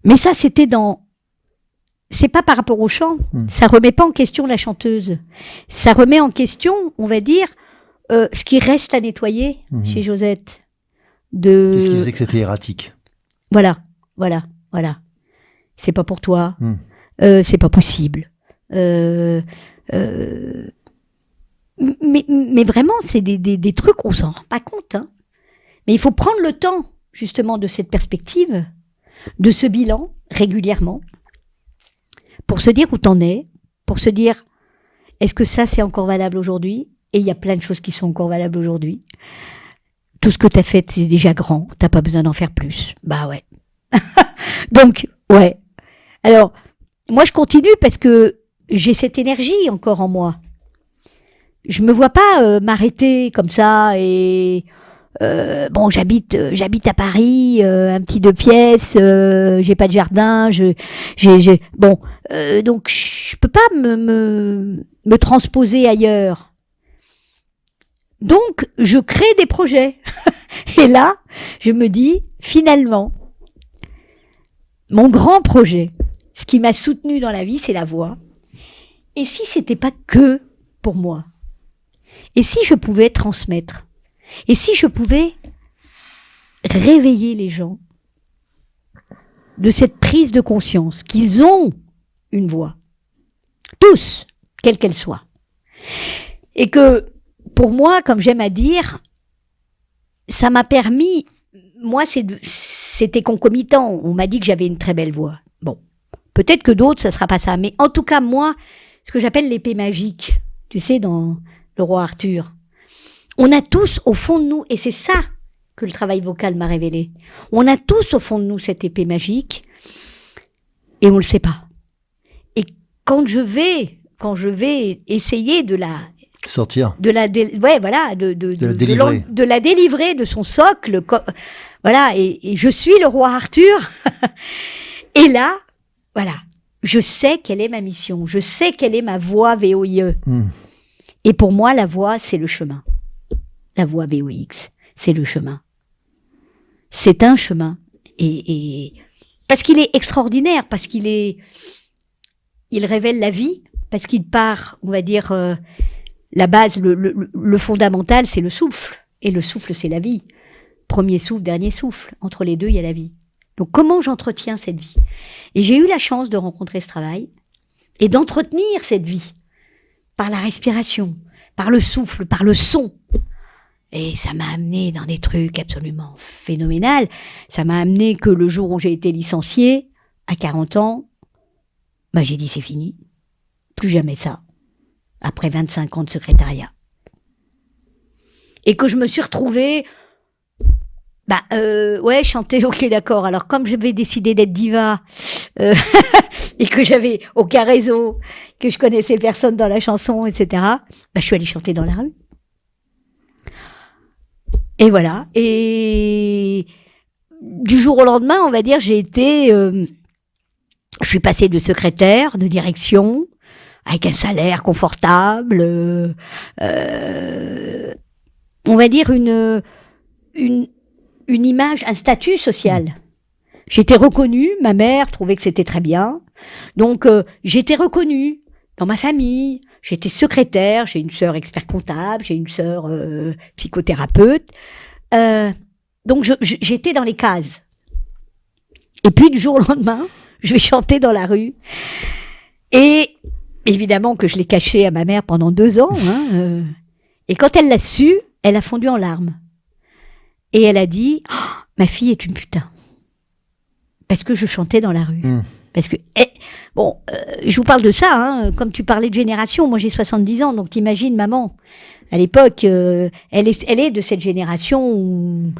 Mais ça, c'est pas par rapport au chant. Ça remet pas en question la chanteuse. Ça remet en question, on va dire, ce qui reste à nettoyer chez Josette. Qu'est-ce qui faisait que c'était erratique? Voilà. C'est pas pour toi. C'est pas possible. Mais vraiment, c'est des trucs, on s'en rend pas compte. Hein. Mais il faut prendre le temps, justement, de cette perspective, de ce bilan, régulièrement, pour se dire où t'en es, pour se dire, est-ce que ça, c'est encore valable aujourd'hui? Et il y a plein de choses qui sont encore valables aujourd'hui. Tout ce que t'as fait, c'est déjà grand. T'as pas besoin d'en faire plus. Bah ouais. Donc, ouais. Alors, moi, je continue parce que j'ai cette énergie encore en moi. Je me vois pas m'arrêter comme ça et bon, j'habite à Paris, un petit 2 pièces, j'ai pas de jardin, bon, donc je peux pas me transposer ailleurs. Donc, je crée des projets. Et là, je me dis, finalement, mon grand projet, ce qui m'a soutenue dans la vie, c'est la voix. Et si c'était pas que pour moi? Et si je pouvais transmettre? Et si je pouvais réveiller les gens de cette prise de conscience qu'ils ont une voix? Tous, quelle qu'elle soit. Et que, pour moi, comme j'aime à dire, ça m'a permis, moi c'était concomitant, on m'a dit que j'avais une très belle voix. Bon, peut-être que d'autres, ça sera pas ça, mais en tout cas, moi, ce que j'appelle l'épée magique, tu sais, dans Le Roi Arthur, on a tous au fond de nous, et c'est ça que le travail vocal m'a révélé, on a tous au fond de nous cette épée magique, et on le sait pas. Et quand je vais essayer de la sortir, de la délivrer de son socle, voilà, et je suis le roi Arthur. Et là, voilà, je sais quelle est ma mission, je sais quelle est ma voie VOIE. Et pour moi, la voie, c'est le chemin. La voie VOX, c'est le chemin. C'est un chemin, et parce qu'il est extraordinaire, parce il révèle la vie, parce qu'il part, on va dire, la base, le fondamental, c'est le souffle. Et le souffle, c'est la vie. Premier souffle, dernier souffle. Entre les deux, il y a la vie. Donc, comment j'entretiens cette vie? Et j'ai eu la chance de rencontrer ce travail et d'entretenir cette vie par la respiration, par le souffle, par le son. Et ça m'a amené dans des trucs absolument phénoménaux. Ça m'a amené que le jour où j'ai été licenciée, à 40 ans, bah j'ai dit c'est fini. Plus jamais ça. Après 25 ans de secrétariat. Et que je me suis retrouvée, ouais, chanter, ok, d'accord. Alors, comme j'avais décidé d'être diva, et que j'avais aucun réseau, que je connaissais personne dans la chanson, etc., bah, je suis allée chanter dans la rue. Et voilà. Et du jour au lendemain, on va dire, j'ai été, je suis passée de secrétaire, de direction, avec un salaire confortable, on va dire une image, un statut social. J'étais reconnue, ma mère trouvait que c'était très bien, donc j'étais reconnue dans ma famille. J'étais secrétaire, j'ai une sœur expert comptable, j'ai une sœur psychothérapeute, donc j'étais dans les cases. Et puis du jour au lendemain, je vais chanter dans la rue, et évidemment que je l'ai caché à ma mère pendant 2 ans, et quand elle l'a su, elle a fondu en larmes. Et elle a dit, oh, ma fille est une putain. Parce que je chantais dans la rue. Parce que, je vous parle de ça, comme tu parlais de génération, moi j'ai 70 ans, donc t'imagines maman. À l'époque, elle est de cette génération où,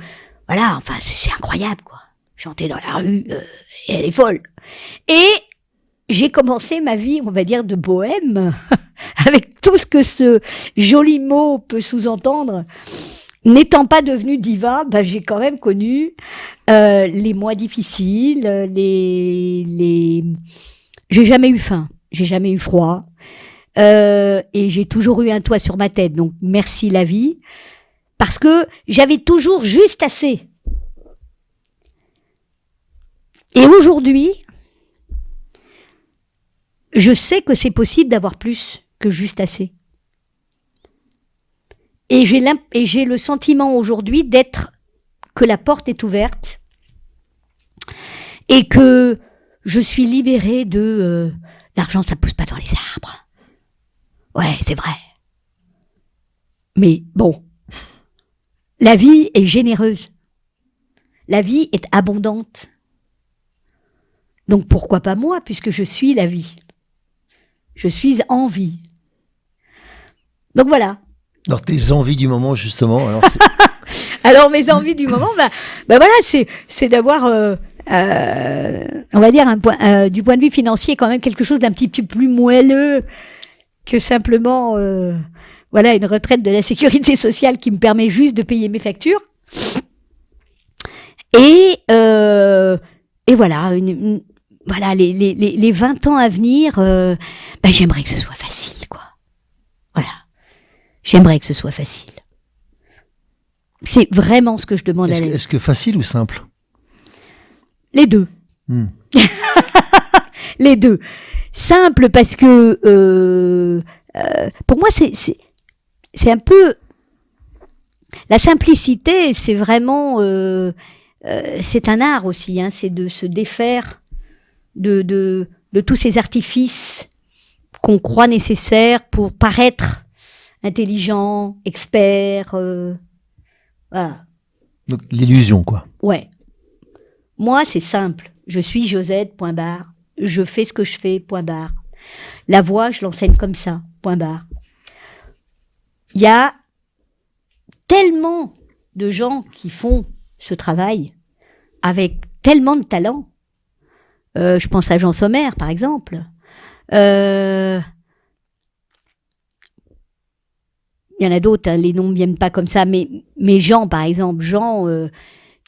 voilà, enfin, c'est incroyable, quoi. Chanter dans la rue, et elle est folle. Et j'ai commencé ma vie, on va dire, de bohème, avec tout ce que ce joli mot peut sous-entendre. N'étant pas devenue diva, j'ai quand même connu les mois difficiles, j'ai jamais eu faim, j'ai jamais eu froid, et j'ai toujours eu un toit sur ma tête. Donc merci la vie, parce que j'avais toujours juste assez. Et aujourd'hui, je sais que c'est possible d'avoir plus que juste assez. Et j'ai le sentiment aujourd'hui que la porte est ouverte et que je suis libérée de l'argent, ça pousse pas dans les arbres. Ouais, c'est vrai. Mais bon, la vie est généreuse. La vie est abondante. Donc pourquoi pas moi, puisque je suis la vie. Je suis en vie. Donc voilà. Alors tes envies du moment, justement. Alors mes envies du moment, voilà, c'est d'avoir, on va dire du point de vue financier, quand même quelque chose d'un petit peu plus moelleux que simplement, voilà, une retraite de la sécurité sociale qui me permet juste de payer mes factures. Et voilà, voilà les 20 ans à venir, j'aimerais que ce soit facile, quoi. Voilà. J'aimerais que ce soit facile. C'est vraiment ce que je demande à la vie. Est-ce que facile ou simple ? Les deux. Les deux. Simple parce que pour moi c'est un peu la simplicité. C'est vraiment c'est un art aussi. C'est de se défaire de tous ces artifices qu'on croit nécessaires pour paraître intelligent, expert, voilà. Donc l'illusion, quoi. Ouais. Moi, c'est simple. Je suis Josette, point barre. Je fais ce que je fais, point barre. La voix, je l'enseigne comme ça, point barre. Il y a tellement de gens qui font ce travail avec tellement de talent. Je pense à Jean Sommer, par exemple. Il y en a d'autres, les noms ne viennent pas comme ça, mais Jean, par exemple, Jean,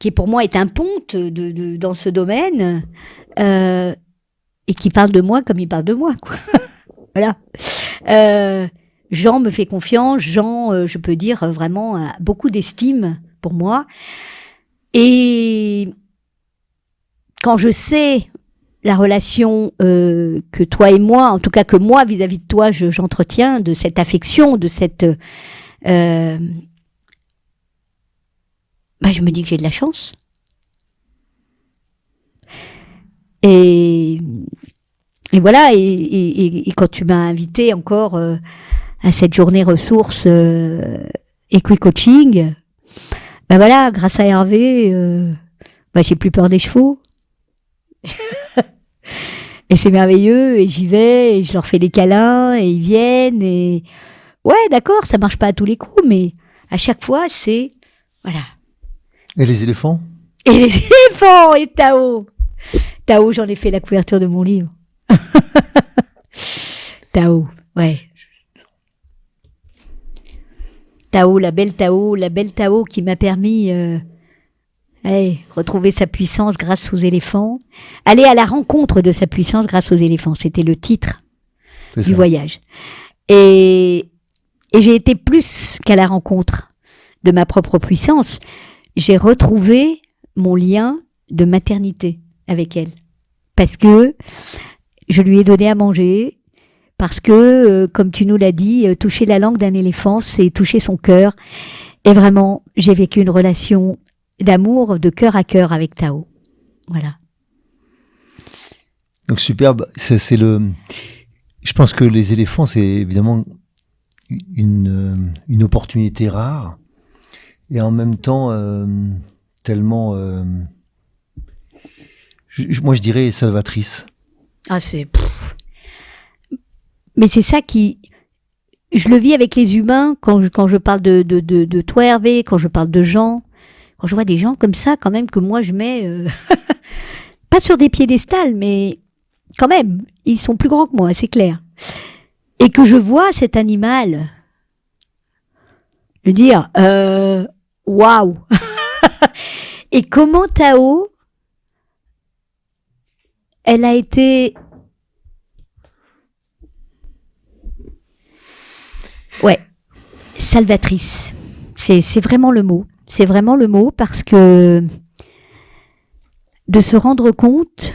qui pour moi est un ponte dans ce domaine, et qui parle de moi comme il parle de moi, quoi. Voilà. Jean me fait confiance, Jean, je peux dire vraiment, a beaucoup d'estime pour moi. Et quand je sais la relation que toi et moi, en tout cas que moi vis-à-vis de toi, j'entretiens, de cette affection, de cette... je me dis que j'ai de la chance. Et voilà, et quand tu m'as invité encore à cette journée ressources Equi-Coaching, ben voilà, grâce à Hervé, j'ai plus peur des chevaux. Et c'est merveilleux, et j'y vais, et je leur fais des câlins, et ils viennent, et ouais, d'accord, ça marche pas à tous les coups, mais à chaque fois, c'est, voilà. Et les éléphants? Et les éléphants, et Tao. Tao, j'en ai fait la couverture de mon livre. Tao, ouais. Tao, la belle Tao qui m'a permis retrouver sa puissance grâce aux éléphants. Aller à la rencontre de sa puissance grâce aux éléphants, c'était le titre du voyage. Et j'ai été plus qu'à la rencontre de ma propre puissance. J'ai retrouvé mon lien de maternité avec elle. Parce que je lui ai donné à manger, parce que, comme tu nous l'as dit, toucher la langue d'un éléphant, c'est toucher son cœur. Et vraiment, j'ai vécu une relation d'amour, de cœur à cœur avec Tao. Voilà. Donc superbe. Je pense que les éléphants, c'est évidemment une opportunité rare et en même temps tellement, moi je dirais salvatrice. Ah, mais c'est ça qui... Je le vis avec les humains quand je parle de toi, Hervé, quand je parle de gens, quand je vois des gens comme ça, quand même, que moi je mets... pas sur des piédestals, mais quand même, ils sont plus grands que moi, c'est clair. Et que je vois cet animal le dire waouh. Et comment Tao, elle a été salvatrice. C'est vraiment le mot. C'est vraiment le mot parce que de se rendre compte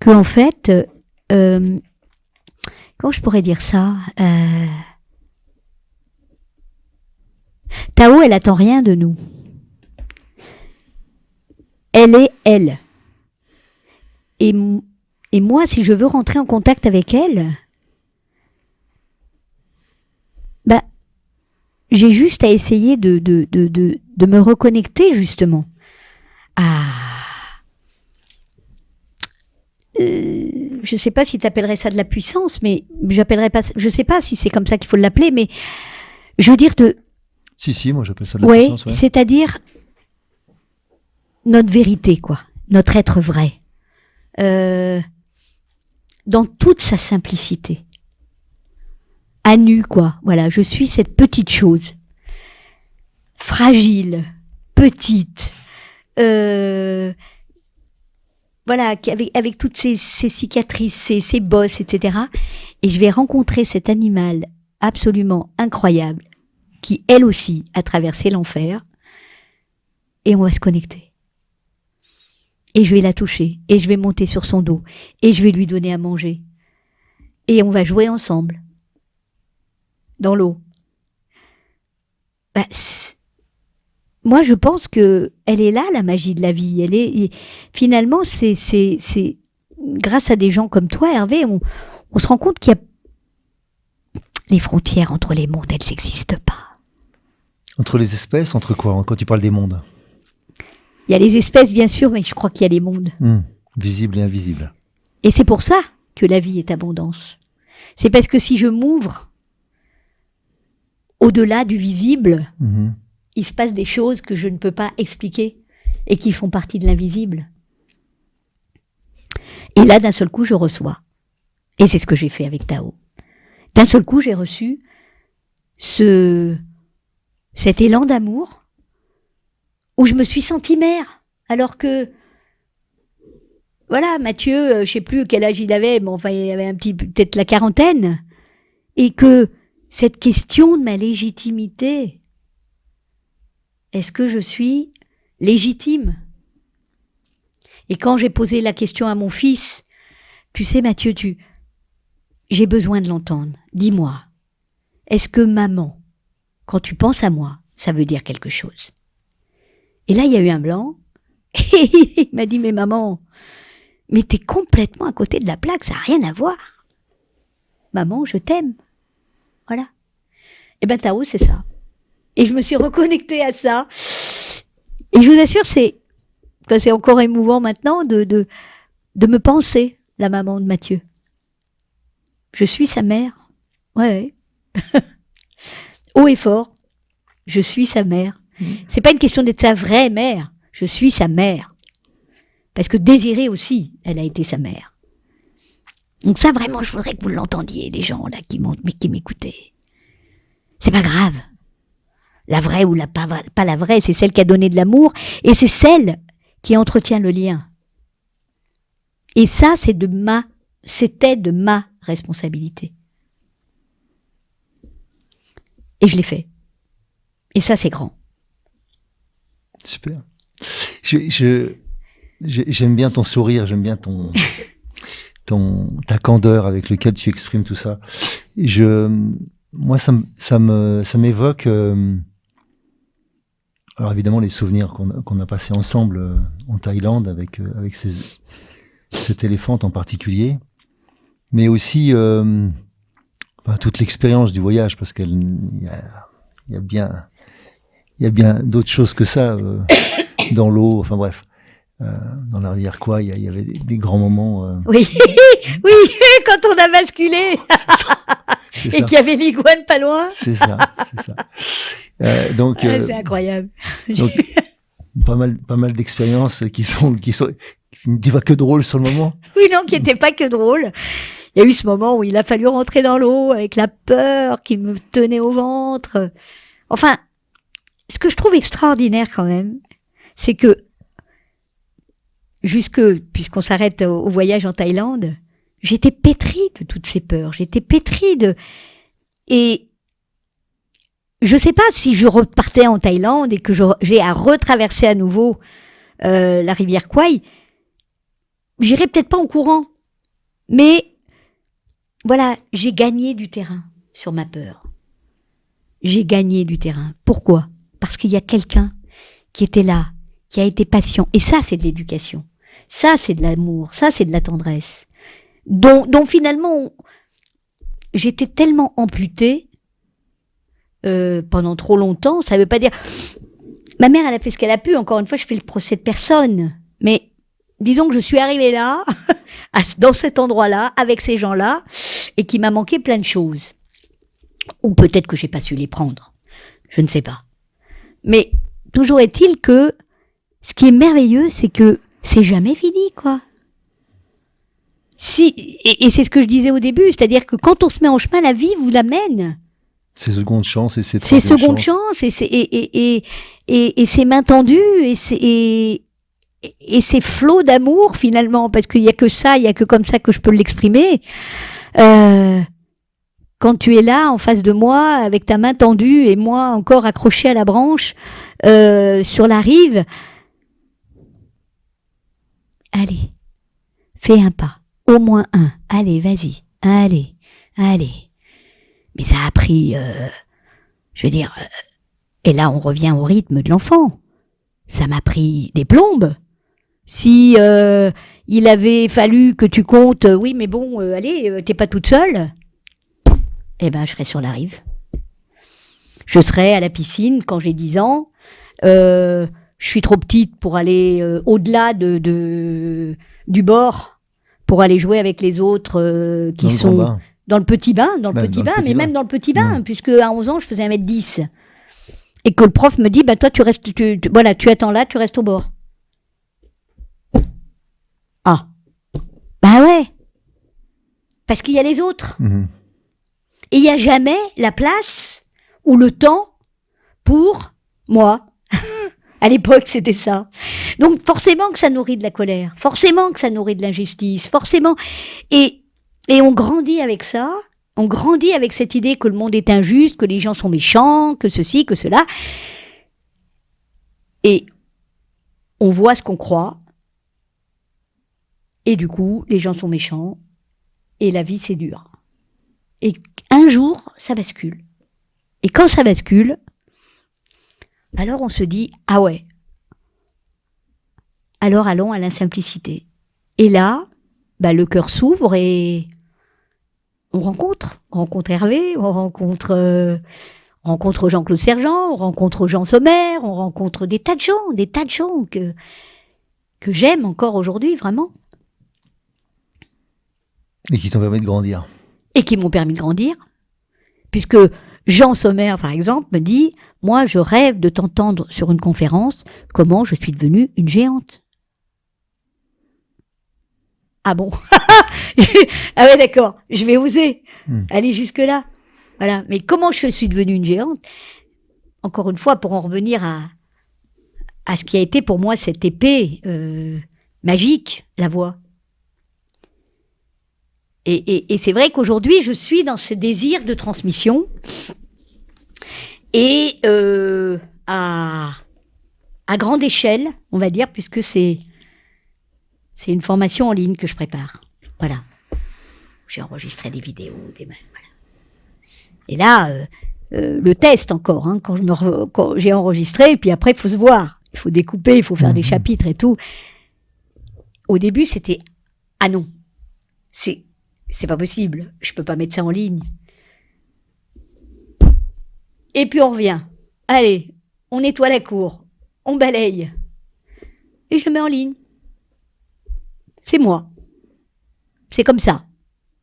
que en fait, comment je pourrais dire ça, Tao, elle attend rien de nous. Elle est elle. Et moi, si je veux rentrer en contact avec elle, j'ai juste à essayer de me reconnecter justement à... je sais pas si tu appellerais ça de la puissance, mais j'appellerais pas... Je sais pas si c'est comme ça qu'il faut l'appeler, mais je veux dire de... Si, moi j'appelle ça de la puissance. Ouais, c'est-à-dire notre vérité, quoi. Notre être vrai. Dans toute sa simplicité. À nu, quoi. Voilà, je suis cette petite chose. Fragile, petite. Voilà, avec toutes ces cicatrices, ces bosses, etc. Et je vais rencontrer cet animal absolument incroyable qui, elle aussi, a traversé l'enfer. Et on va se connecter. Et je vais la toucher. Et je vais monter sur son dos. Et je vais lui donner à manger. Et on va jouer ensemble. Dans l'eau. Moi, je pense que elle est là, la magie de la vie. Finalement, c'est grâce à des gens comme toi, Hervé, on se rend compte qu'il y a les frontières entre les mondes, elles n'existent pas. Entre les espèces, entre quoi, quand tu parles des mondes? Il y a les espèces, bien sûr, mais je crois qu'il y a les mondes. Visibles et invisibles. Et c'est pour ça que la vie est abondance. C'est parce que si je m'ouvre au-delà du visible, il se passe des choses que je ne peux pas expliquer et qui font partie de l'invisible. Et là, d'un seul coup, je reçois. Et c'est ce que j'ai fait avec Tao. D'un seul coup, j'ai reçu cet élan d'amour où je me suis sentie mère. Alors que, voilà, Mathieu, je sais plus quel âge il avait, mais enfin, il avait peut-être la quarantaine. Et que cette question de ma légitimité, est-ce que je suis légitime? Et quand j'ai posé la question à mon fils, tu sais Mathieu, j'ai besoin de l'entendre. Dis-moi, est-ce que maman, quand tu penses à moi, ça veut dire quelque chose? Et là, il y a eu un blanc. Et il m'a dit, mais maman, mais t'es complètement à côté de la plaque, ça n'a rien à voir. Maman, je t'aime. Voilà. Et ben Tao, c'est ça. Et je me suis reconnectée à ça. Et je vous assure, c'est encore émouvant maintenant de me penser la maman de Mathieu. Je suis sa mère. Ouais. Haut et fort, je suis sa mère. C'est pas une question d'être sa vraie mère. Je suis sa mère. Parce que Désirée aussi, elle a été sa mère. Donc ça, vraiment, je voudrais que vous l'entendiez, les gens là qui m'écoutaient. C'est pas grave. La vraie ou pas la vraie, c'est celle qui a donné de l'amour et c'est celle qui entretient le lien. Et ça, c'était de ma responsabilité. Et je l'ai fait. Et ça, c'est grand. Super. J'aime bien ton sourire, j'aime bien ta candeur avec laquelle tu exprimes tout ça. Moi, ça m'évoque, alors évidemment les souvenirs qu'on a passés ensemble en Thaïlande avec cette éléphante en particulier, mais aussi toute l'expérience du voyage, parce qu'il y a bien d'autres choses que ça dans l'eau. Enfin bref, dans la rivière Kwai, il y avait des grands moments. Oui, oui, quand on a basculé et qu'il y avait l'iguane pas loin. C'est ça. Donc, c'est incroyable. Donc, pas mal d'expériences qui n'étaient pas que drôles sur le moment. Oui, non, qui n'étaient pas que drôles. Il y a eu ce moment où il a fallu rentrer dans l'eau avec la peur qui me tenait au ventre. Enfin, ce que je trouve extraordinaire quand même, c'est que puisqu'on s'arrête au voyage en Thaïlande, j'étais pétrie de toutes ces peurs. Et je sais pas si je repartais en Thaïlande et que j'ai à retraverser à nouveau la rivière Kwai, j'irais peut-être pas en courant. Mais voilà, j'ai gagné du terrain sur ma peur. J'ai gagné du terrain. Pourquoi ? Parce qu'il y a quelqu'un qui était là, qui a été patient. Et ça, c'est de l'éducation. Ça, c'est de l'amour. Ça, c'est de la tendresse. Dont finalement, j'étais tellement amputée pendant trop longtemps. Ça ne veut pas dire... Ma mère, elle a fait ce qu'elle a pu. Encore une fois, je fais le procès de personne. Mais disons que je suis arrivée là, dans cet endroit-là, avec ces gens-là, et qu'il m'a manqué plein de choses. Ou peut-être que j'ai pas su les prendre. Je ne sais pas. Mais toujours est-il que ce qui est merveilleux, c'est que c'est jamais fini, quoi. Et c'est ce que je disais au début, c'est-à-dire que quand on se met en chemin, la vie vous l'amène. Ces secondes chances et ces secondes chances et ces mains tendues et ces flots d'amour finalement, parce qu'il y a que ça, il y a que comme ça que je peux l'exprimer. Quand tu es là en face de moi avec ta main tendue et moi encore accrochée à la branche sur la rive, allez, fais un pas, au moins un, allez, vas-y, allez. Mais ça a pris, je veux dire, et là on revient au rythme de l'enfant. Ça m'a pris des plombes. Si il avait fallu que tu comptes, oui mais bon, allez, t'es pas toute seule. Eh ben, je serai sur la rive. Je serai à la piscine quand j'ai 10 ans. Je suis trop petite pour aller au-delà du bord, pour aller jouer avec les autres qui sont dans le petit bain, même dans le petit bain, puisque à 11 ans, je faisais 1m10. Et que le prof me dit, bah toi, tu attends là, tu restes au bord. Ah. Bah ouais. Parce qu'il y a les autres. Mmh. Et il n'y a jamais la place ou le temps pour moi. À l'époque, c'était ça. Donc, forcément que ça nourrit de la colère. Forcément que ça nourrit de l'injustice. Forcément. Et on grandit avec ça. On grandit avec cette idée que le monde est injuste, que les gens sont méchants, que ceci, que cela. Et on voit ce qu'on croit. Et du coup, les gens sont méchants. Et la vie, c'est dur. Et un jour, ça bascule. Et quand ça bascule, alors on se dit, ah ouais, alors allons à la simplicité. Et là, le cœur s'ouvre et on rencontre Hervé, on rencontre Jean-Claude Sergent, on rencontre Jean Sommer, on rencontre des tas de gens que j'aime encore aujourd'hui, vraiment. Et qui t'ont permis de grandir. Et qui m'ont permis de grandir. Puisque Jean Sommer, par exemple, me dit « Moi, je rêve de t'entendre sur une conférence comment je suis devenue une géante. » Ah bon? Ah ouais, d'accord, je vais oser aller jusque-là. Voilà. Mais comment je suis devenue une géante? Encore une fois, pour en revenir à ce qui a été pour moi cette épée magique, la voix. Et c'est vrai qu'aujourd'hui, je suis dans ce désir de transmission et à grande échelle, on va dire, puisque c'est une formation en ligne que je prépare. Voilà. J'ai enregistré des vidéos, voilà. Et là, le test encore, hein, quand j'ai enregistré, puis après, il faut se voir. Il faut découper, il faut faire des chapitres et tout. Au début, c'était « Ah non, c'est pas possible, je peux pas mettre ça en ligne. » Et puis on revient. Allez, on nettoie la cour, on balaye. Et je le mets en ligne. C'est moi. C'est comme ça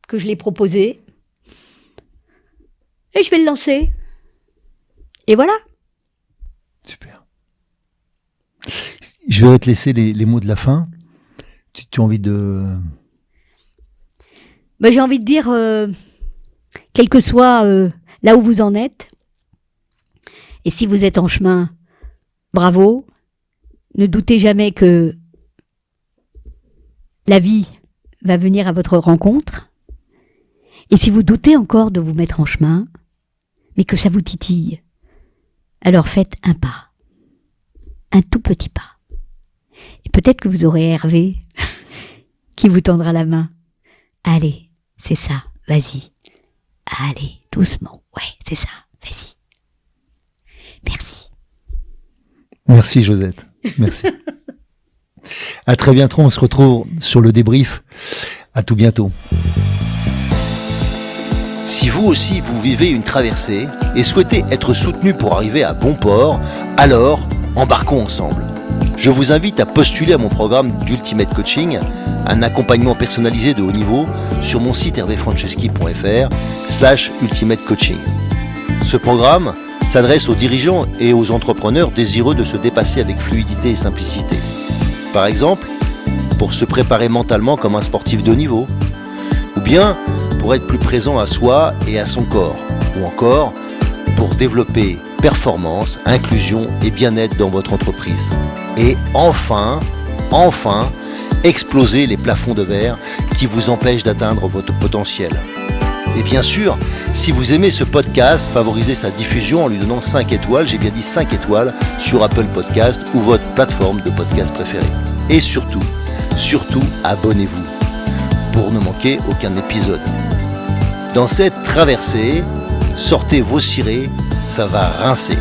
que je l'ai proposé. Et je vais le lancer. Et voilà. Super. Je vais te laisser les mots de la fin. Tu as envie de... Ben, j'ai envie de dire, quel que soit là où vous en êtes, et si vous êtes en chemin, bravo. Ne doutez jamais que la vie va venir à votre rencontre. Et si vous doutez encore de vous mettre en chemin, mais que ça vous titille, alors faites un pas, un tout petit pas. Et peut-être que vous aurez Hervé qui vous tendra la main. Allez, c'est ça, vas-y. Allez, doucement, ouais, c'est ça, vas-y. Merci. Merci Josette, merci. À très bientôt, on se retrouve sur le débrief. À tout bientôt. Si vous aussi vous vivez une traversée et souhaitez être soutenu pour arriver à bon port, alors embarquons ensemble. Je vous invite à postuler à mon programme d'Ultimate Coaching, un accompagnement personnalisé de haut niveau sur mon site hervéfranceschi.fr/Ultimate Coaching. Ce programme s'adresse aux dirigeants et aux entrepreneurs désireux de se dépasser avec fluidité et simplicité. Par exemple, pour se préparer mentalement comme un sportif de haut niveau, ou bien pour être plus présent à soi et à son corps, ou encore pour développer performance, inclusion et bien-être dans votre entreprise. Et enfin, exploser les plafonds de verre qui vous empêchent d'atteindre votre potentiel. Et bien sûr, si vous aimez ce podcast, favorisez sa diffusion en lui donnant 5 étoiles, j'ai bien dit 5 étoiles, sur Apple Podcast ou votre plateforme de podcast préférée. Et surtout, abonnez-vous pour ne manquer aucun épisode. Dans cette traversée, sortez vos cirés, ça va rincer.